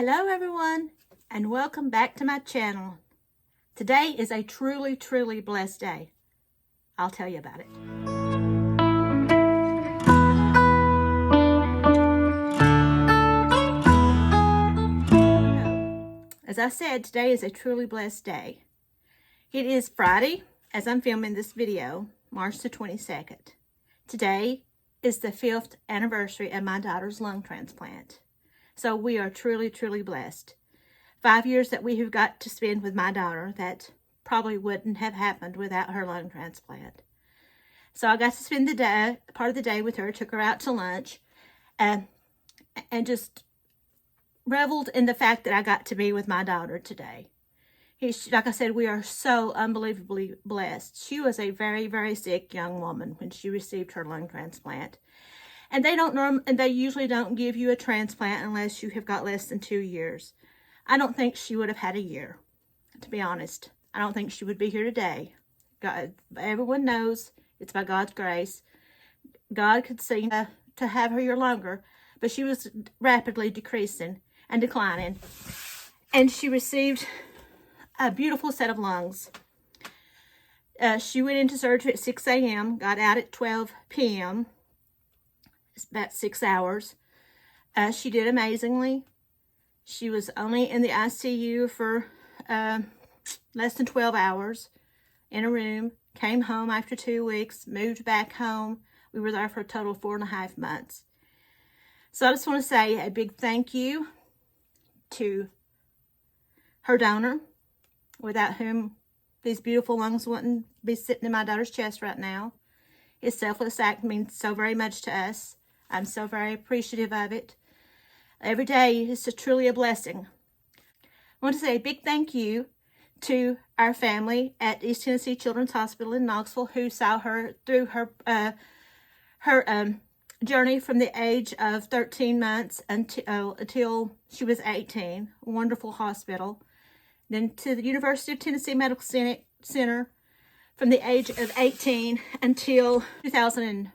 Hello everyone, and welcome back to my channel. Today is a truly blessed day. I'll tell you about it. As I said, today is a truly blessed day. It is Friday as I'm filming this video, March the 22nd. Today is the 5th anniversary of my daughter's lung transplant. So we are truly blessed. 5 years that we have got to spend with my daughter that probably wouldn't have happened without her lung transplant. So I got to spend the day, part of the day with her, took her out to lunch, and just reveled in the fact that I got to be with my daughter today. Like I said, we are so unbelievably blessed. She was a very sick young woman when she received her lung transplant. And they usually don't give you a transplant unless you have got less than 2 years. I don't think she would have had a year, to be honest. I don't think she would be here today. God, everyone knows it's by God's grace. God could see to have her year longer, but she was rapidly decreasing and declining. And she received a beautiful set of lungs. She went into surgery at 6 a.m., got out at 12 p.m., about 6 hours. She did amazingly. She was only in the ICU for less than 12 hours in a room, came home after 2 weeks, moved back home. We were there for a total of 4.5 months. So I just want to say a big thank you to her donor, without whom these beautiful lungs wouldn't be sitting in my daughter's chest right now. His selfless act means so very much to us. I'm so very appreciative of it. Every day is truly a blessing. I want to say a big thank you to our family at East Tennessee Children's Hospital in Knoxville, who saw her through her journey from the age of 13 months until she was 18. Wonderful hospital. Then to the University of Tennessee Medical Center from the age of 18 until 2019.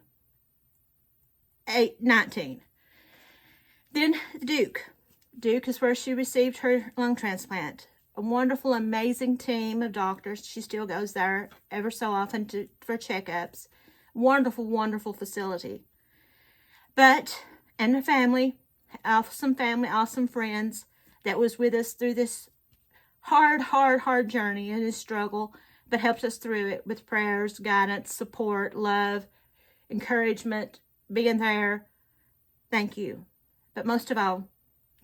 Then Duke. Duke is where she received her lung transplant. A wonderful, amazing team of doctors. She still goes there ever so often for checkups. Wonderful facility. And a family, awesome friends that was with us through this hard journey and this struggle, but helped us through it with prayers, guidance, support, love, encouragement, being there. Thank you. But most of all,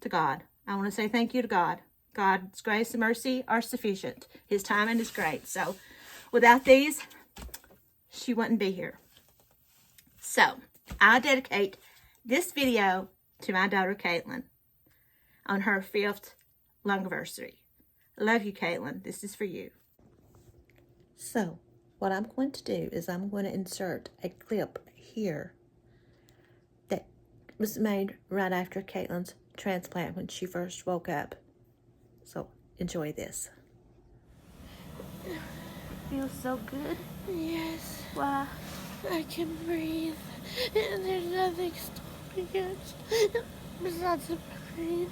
to God. I want to say thank you to God. God's grace and mercy are sufficient. His timing is great. So without these, she wouldn't be here. So I dedicate this video to my daughter, Caitlin, on her 5th lung anniversary. Love you, Caitlin. This is for you. So what I'm going to do is I'm going to insert a clip here that was made right after Caitlin's transplant when she first woke up. So enjoy this. Feels so good? Yes. Why? I can breathe. And there's nothing stopping it besides the pain.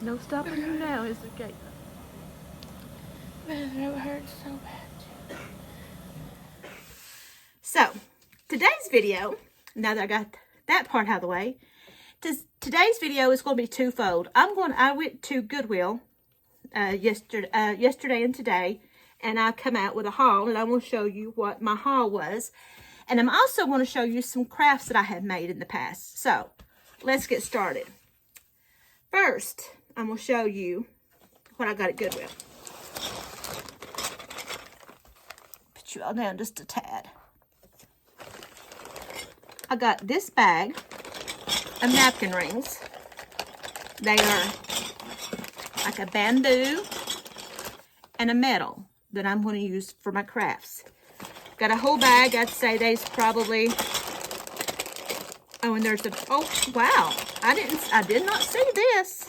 No stopping you now, is it, Caitlin? My throat hurts so bad. So, today's video, now that I got that part out of the way, today's video is going to be twofold. I went to Goodwill yesterday and today, and I come out with a haul, and I will show you what my haul was. And I'm also going to show you some crafts that I have made in the past. So, let's get started. First, I'm going to show you what I got at Goodwill. Put you all down just a tad. I got this bag of napkin rings. They are like a bamboo and a metal that I'm going to use for my crafts. Got a whole bag. I'd say there's probably, oh, and there's a, oh, wow. I did not see this.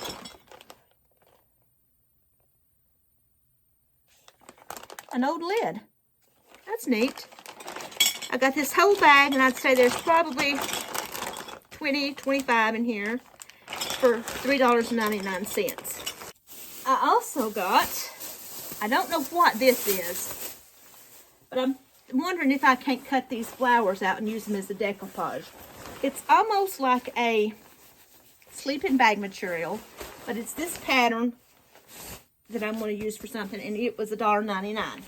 An old lid. That's neat. I got this whole bag, and I'd say there's probably 20, 25 in here for $3.99. I also got, I don't know what this is, but I'm wondering if I can't cut these flowers out and use them as a decoupage. It's almost like a sleeping bag material, but it's this pattern that I'm going to use for something, and it was $1.99.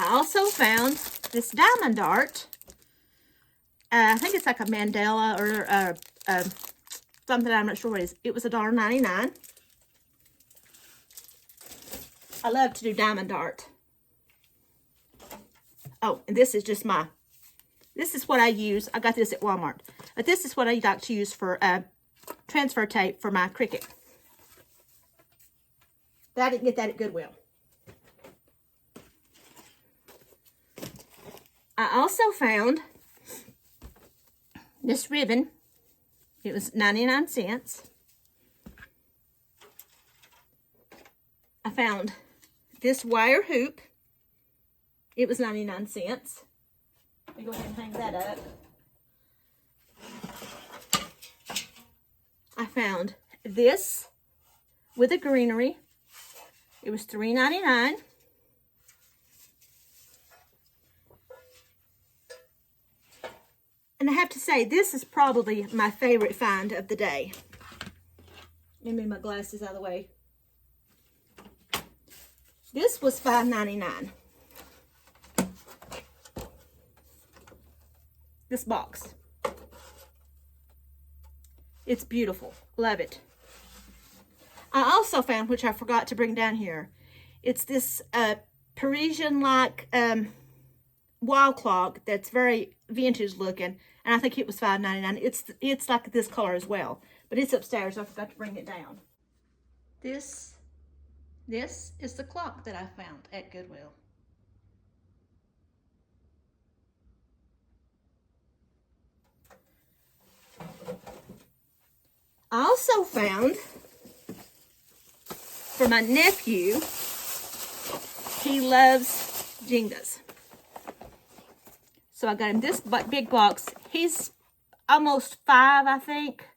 I also found this diamond art. I think it's like a mandala or something. I'm not sure what it is. It was $1.99. I love to do diamond art. Oh, and this is just this is what I use. I got this at Walmart. But this is what I like to use for transfer tape for my Cricut. But I didn't get that at Goodwill. I also found this ribbon. It was 99 cents. I found this wire hoop. It was 99 cents. Let me go ahead and hang that up. I found this with a greenery. It was $3.99. And I have to say, this is probably my favorite find of the day. Let me move my glasses out of the way. This was $5.99. This box. It's beautiful. Love it. I also found, which I forgot to bring down here, it's this Parisian-like wall clock that's very vintage looking, and I think it was $5.99. It's like this color as well, but it's upstairs. I forgot to bring it down. This is the clock that I found at Goodwill. I also found for my nephew, he loves Jengas. So I got him this big box. He's almost 5, I think.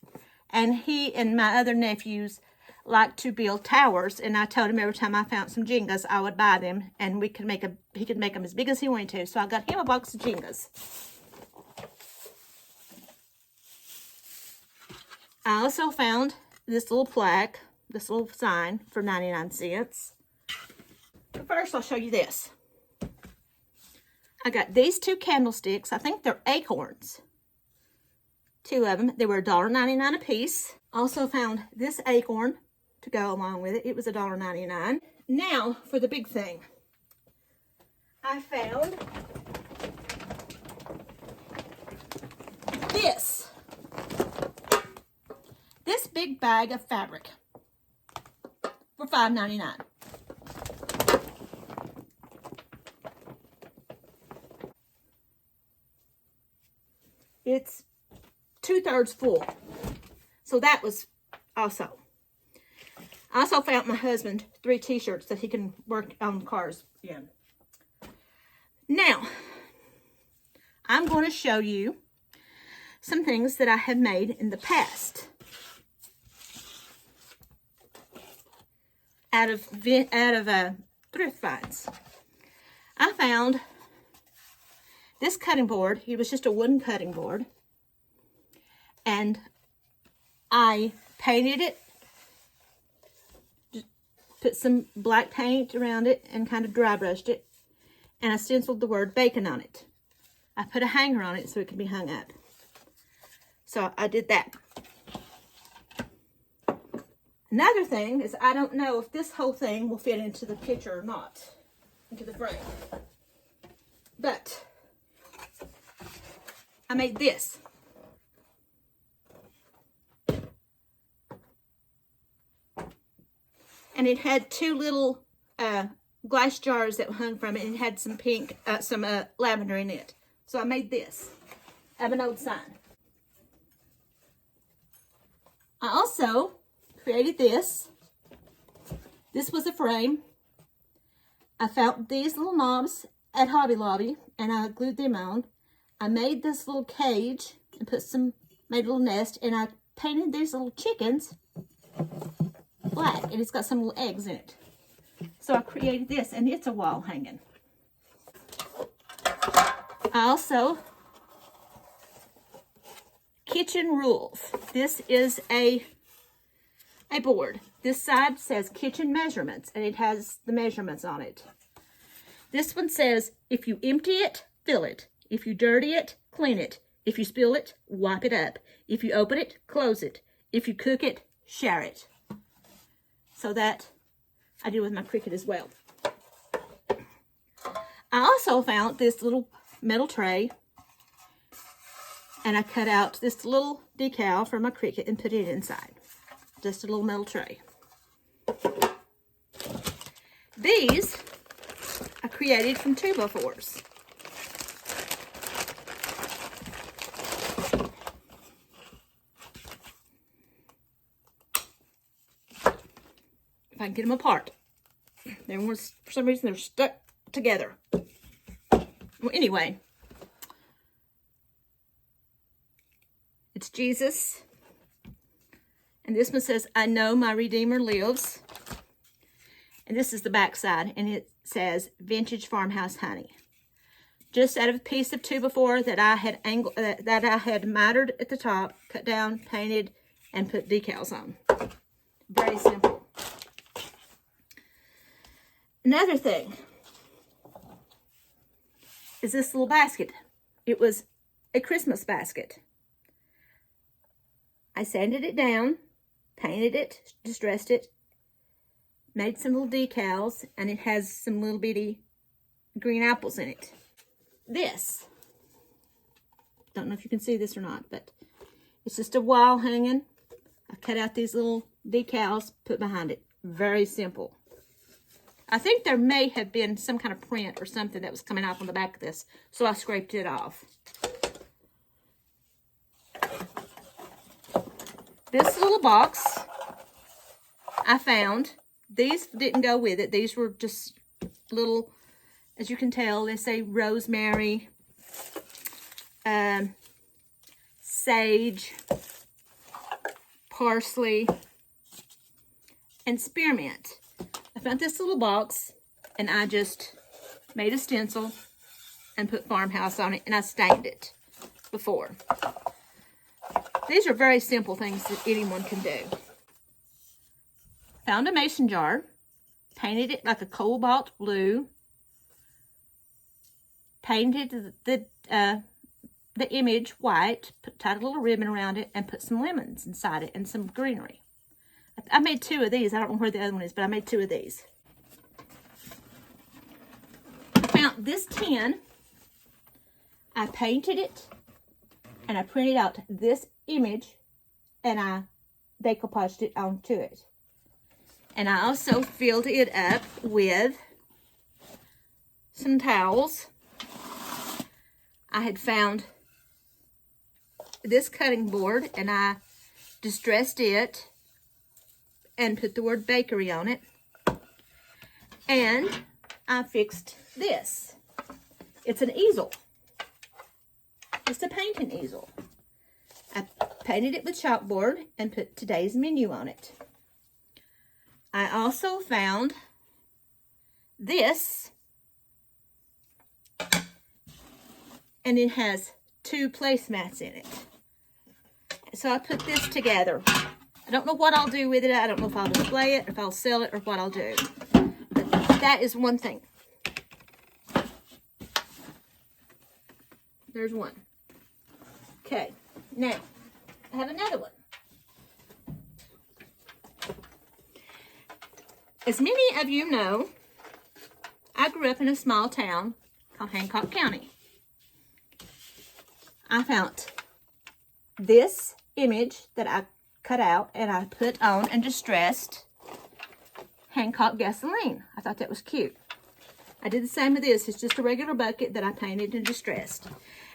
And he and my other nephews like to build towers. And I told him every time I found some Jengas, I would buy them. And he could make them as big as he wanted to. So I got him a box of Jengas. I also found this little plaque, this little sign for 99 cents. But first, I'll show you this. I got these 2 candlesticks. I think they're acorns. 2 of them. They were $1.99 a piece. Also found this acorn to go along with it. It was $1.99. Now, for the big thing. I found this. This big bag of fabric for $5.99. It's 2/3 full. So that was also. I also found my husband 3 t-shirts that he can work on cars in. Now, I'm going to show you some things that I have made in the past. Out of thrift finds. I found this cutting board. It was just a wooden cutting board. And I painted it. Just put some black paint around it and kind of dry brushed it. And I stenciled the word bacon on it. I put a hanger on it so it can be hung up. So I did that. Another thing is I don't know if this whole thing will fit into the picture or not, into the frame. But I made this. And it had 2 little glass jars that hung from it, and it had some pink, some lavender in it. So I made this of an old sign. I also created this. This was a frame I found these little knobs at Hobby Lobby and I glued them on. I made this little cage and made a little nest, and I painted these little chickens black, and it's got some little eggs in it. So I created this, and it's a wall hanging. I also, kitchen rules. This is a board. This side says kitchen measurements, and it has the measurements on it. This one says, if you empty it, fill it. If you dirty it, clean it. If you spill it, wipe it up. If you open it, close it. If you cook it, share it. So that I do with my Cricut as well. I also found this little metal tray, and I cut out this little decal for my Cricut and put it inside. Just a little metal tray. These I created from 2x4s. If I can get them apart. For some reason, they're stuck together. Well, anyway. It's Jesus. And this one says, I know my Redeemer lives. And this is the back side. And it says, Vintage Farmhouse Honey. Just out of a piece of 2x4 that I had mitered at the top, cut down, painted, and put decals on. Very simple. Another thing is this little basket. It was a Christmas basket. I sanded it down, painted it, distressed it, made some little decals, and it has some little bitty green apples in it. This, don't know if you can see this or not, but it's just a wall hanging. I cut out these little decals, put behind it. Very simple. I think there may have been some kind of print or something that was coming off on the back of this, so I scraped it off. This little box I found, these didn't go with it. These were just little, as you can tell, they say rosemary, sage, parsley, and spearmint. I found this little box, and I just made a stencil and put farmhouse on it, and I stained it before. These are very simple things that anyone can do. Found a mason jar, painted it like a cobalt blue, painted the image white, tied a little ribbon around it, and put some lemons inside it and some greenery. I made 2 of these. I don't know where the other one is, but I made 2 of these. I found this tin. I painted it, and I printed out this image, and I decoupaged it onto it. And I also filled it up with some towels. I had found this cutting board, and I distressed it and put the word bakery on it. And I fixed this. It's an easel. It's a painting easel. I painted it with chalkboard and put today's menu on it. I also found this, and it has 2 placemats in it. So I put this together. I don't know what I'll do with it. I don't know if I'll display it, if I'll sell it, or what I'll do. But that is one thing. There's one. Okay, now I have another one. As many of you know, I grew up in a small town called Hancock County. I found this image that I cut out and I put on and distressed Hancock gasoline. I thought that was cute. I did the same with this. It's just a regular bucket that I painted and distressed.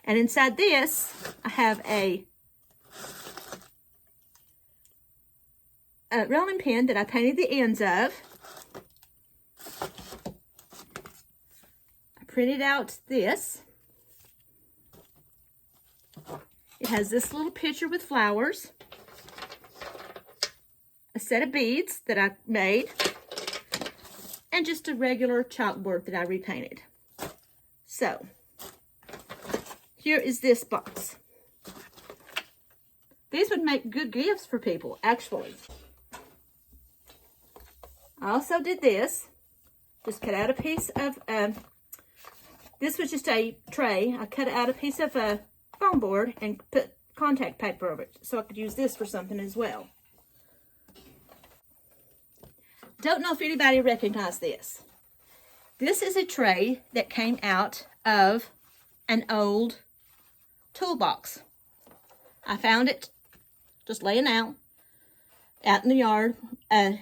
And inside this, I have a rolling pin that I painted the ends of. printed out this. It has this little picture with flowers, a set of beads that I made, and just a regular chalkboard that I repainted. So, here is this box. These would make good gifts for people, actually. I also did this. Just cut out a piece of, this was just a tray. I cut out a piece of foam board and put contact paper over it so I could use this for something as well. Don't know if anybody recognized this. This is a tray that came out of an old toolbox. I found it just laying out in the yard. I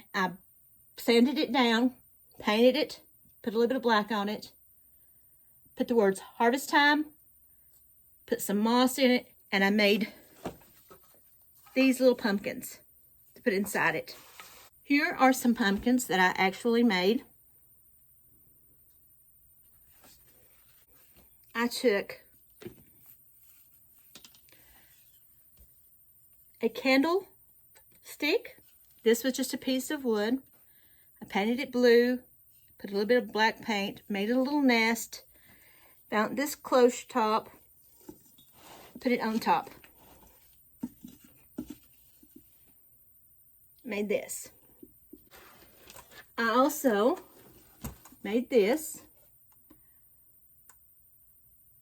sanded it down, painted it, put a little bit of black on it, put the words harvest time, put some moss in it, and I made these little pumpkins to put inside it. Here are some pumpkins that I actually made. I took a candle stick. This was just a piece of wood. I painted it blue, put a little bit of black paint, made it a little nest, found this cloche top, put it on top. Made this. I also made this.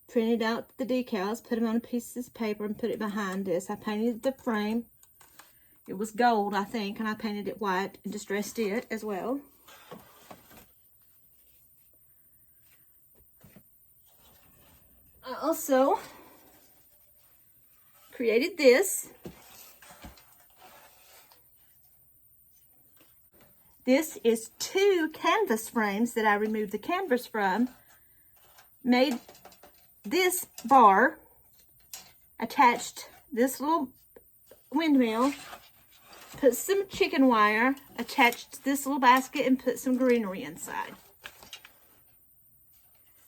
Printed out the decals, put them on a piece of paper and put it behind this. I painted the frame. It was gold, I think, and I painted it white and distressed it as well. I also created this. This is 2 canvas frames that I removed the canvas from. Made this bar, attached this little windmill, put some chicken wire, attached this little basket, and put some greenery inside.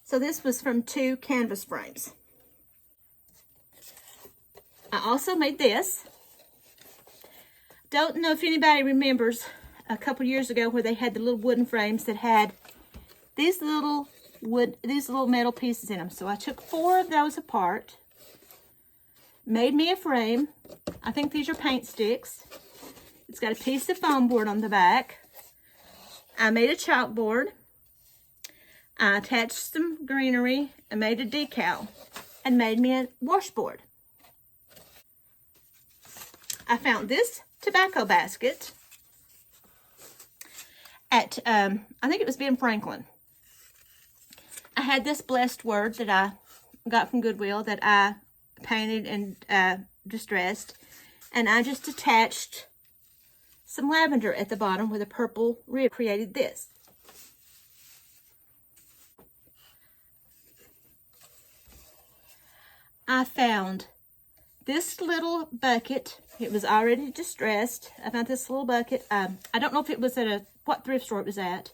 So this was from 2 canvas frames. I also made this. Don't know if anybody remembers a couple years ago where they had the little wooden frames that had these little metal pieces in them. So I took 4 of those apart, made me a frame. I think these are paint sticks. It's got a piece of foam board on the back. I made a chalkboard. I attached some greenery and made a decal and made me a washboard. I found this tobacco basket at, I think it was Ben Franklin. I had this blessed word that I got from Goodwill that I painted and distressed, and I just attached some lavender at the bottom with a purple rib. Created this. I found this little bucket. It was already distressed. I found this little bucket. I don't know if it was at what thrift store it was at.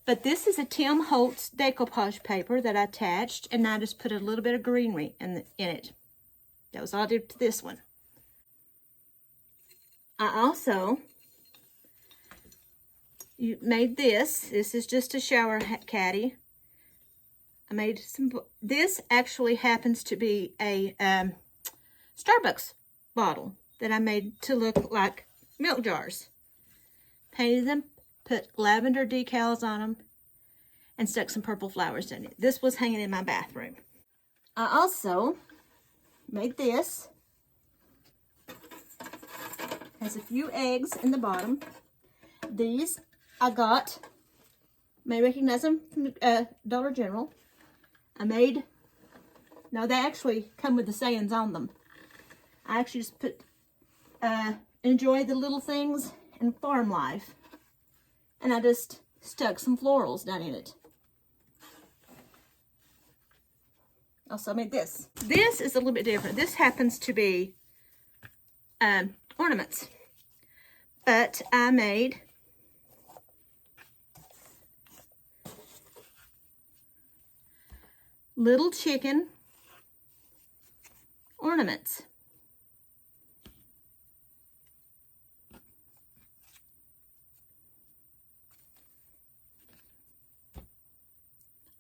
But this is a Tim Holtz decoupage paper that I attached, and I just put a little bit of greenery in it. That was all I did to this one. I also made this. This is just a shower caddy. I made some. This actually happens to be a Starbucks bottle that I made to look like milk jars. Painted them, put lavender decals on them, and stuck some purple flowers in it. This was hanging in my bathroom. I also made this. Has a few eggs in the bottom. These I got, may recognize them from Dollar General. I made, no, they actually come with the sayings on them. I actually just put, enjoy the little things in farm life. And I just stuck some florals down in it. Also made this. This is a little bit different. This happens to be ornaments. But I made little chicken ornaments.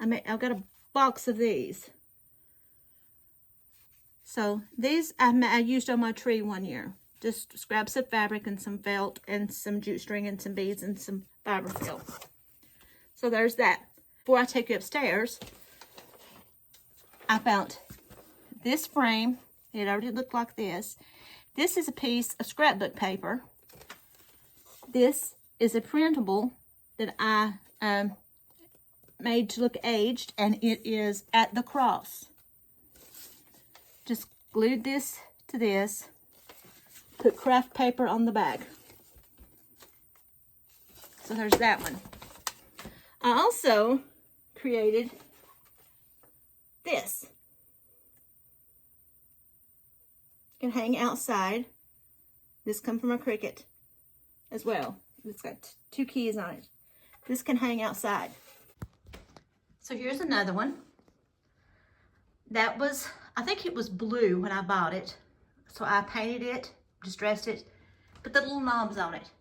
I've got a box of these. So these I used on my tree one year. Just scraps of fabric and some felt and some jute string and some beads and some fiberfill. So there's that. Before I take you upstairs, I found this frame. It already looked like this. This is a piece of scrapbook paper. This is a printable that I made to look aged, and it is at the cross. Just glued this to this, put craft paper on the back. So there's that one. I also created this. Can hang outside. This comes from a Cricut as well. It's got 2 keys on it. This can hang outside. So here's another one. That was, I think it was blue when I bought it. So I painted it, distressed it, put the little knobs on it.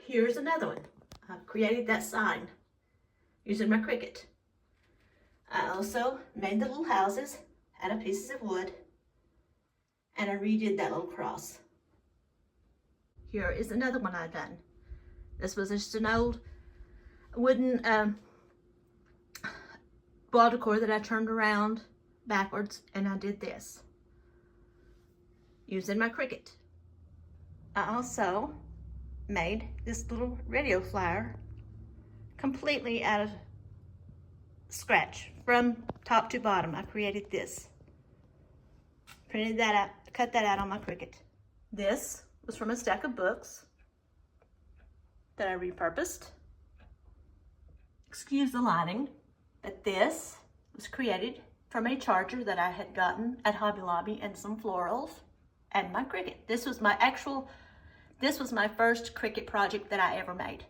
Here's another one. I created that sign using my Cricut. I also made the little houses out of pieces of wood, and I redid that little cross. Here is another one I've done. This was just an old wooden wall decor that I turned around backwards, and I did this using my Cricut. I also made this little radio flyer completely out of scratch from top to bottom. I created this, printed that out, cut that out on my Cricut. This was from a stack of books that I repurposed. Excuse the lighting, but this was created from a charger that I had gotten at Hobby Lobby and some florals and my Cricut. This was my first Cricut project that I ever made.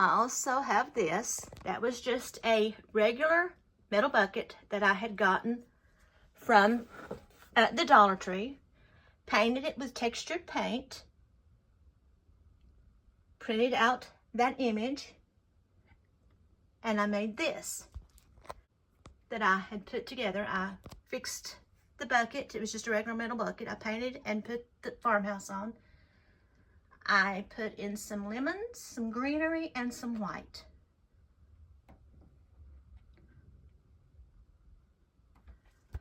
I also have this. That was just a regular metal bucket that I had gotten from the Dollar Tree. Painted it with textured paint. Printed out that image. And I made this that I had put together. I fixed the bucket. It was just a regular metal bucket. I painted and put the farmhouse on. I put in some lemons, some greenery, and some white.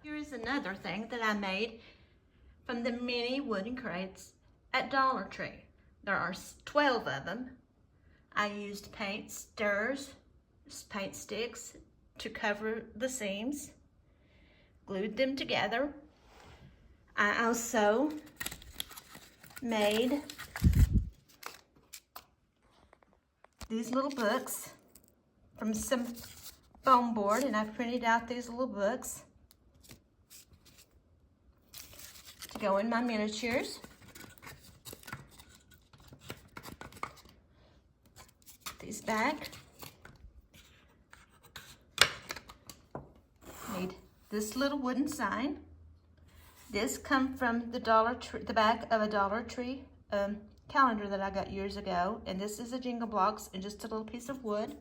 Here is another thing that I made from the mini wooden crates at Dollar Tree. There are 12 of them. I used paint stirrers, paint sticks to cover the seams, glued them together. I also made these little books from some foam board, and I printed out these little books to go in my miniatures. Put these back. Made this little wooden sign. This come from the Dollar Tree, the back of a Dollar Tree calendar that I got years ago, and this is a Jingle Blocks and just a little piece of wood.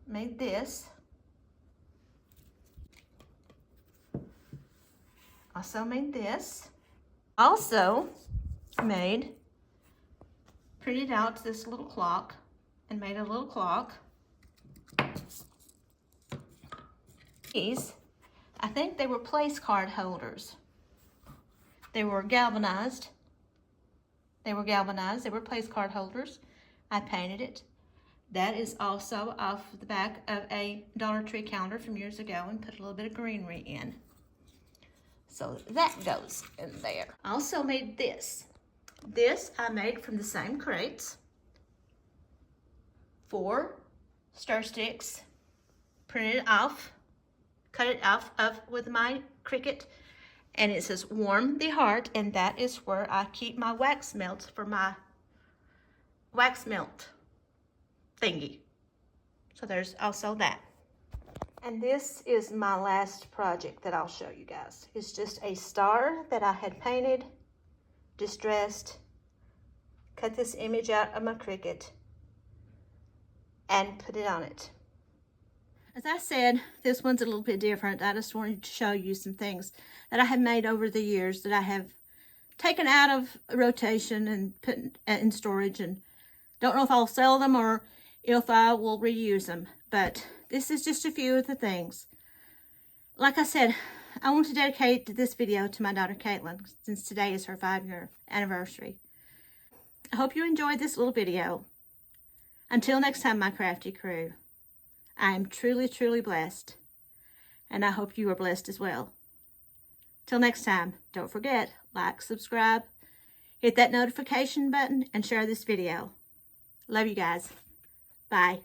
Made this. Also made this. Also printed out this little clock and made a little clock. These, I think they were place card holders. They were galvanized. They were place card holders. I painted it. That is also off the back of a Dollar Tree calendar from years ago, and put a little bit of greenery in. So that goes in there. I also made this. This I made from the same crates. 4 stir sticks, printed off, cut it off with my Cricut, And it says warm the heart, and that is where I keep my wax melts for my wax melt thingy. So there's also that. And this is my last project that I'll show you guys. It's just a star that I had painted, distressed, cut this image out of my Cricut, and put it on it. As I said, this one's a little bit different. I just wanted to show you some things that I have made over the years that I have taken out of rotation and put in storage, and don't know if I'll sell them or if I will reuse them. But this is just a few of the things. Like I said, I want to dedicate this video to my daughter Caitlin, since today is her 5-year anniversary. I hope you enjoyed this little video. Until next time, my crafty crew, I am truly, truly blessed, and I hope you are blessed as well. Till next time, don't forget, like, subscribe, hit that notification button, and share this video. Love you guys. Bye.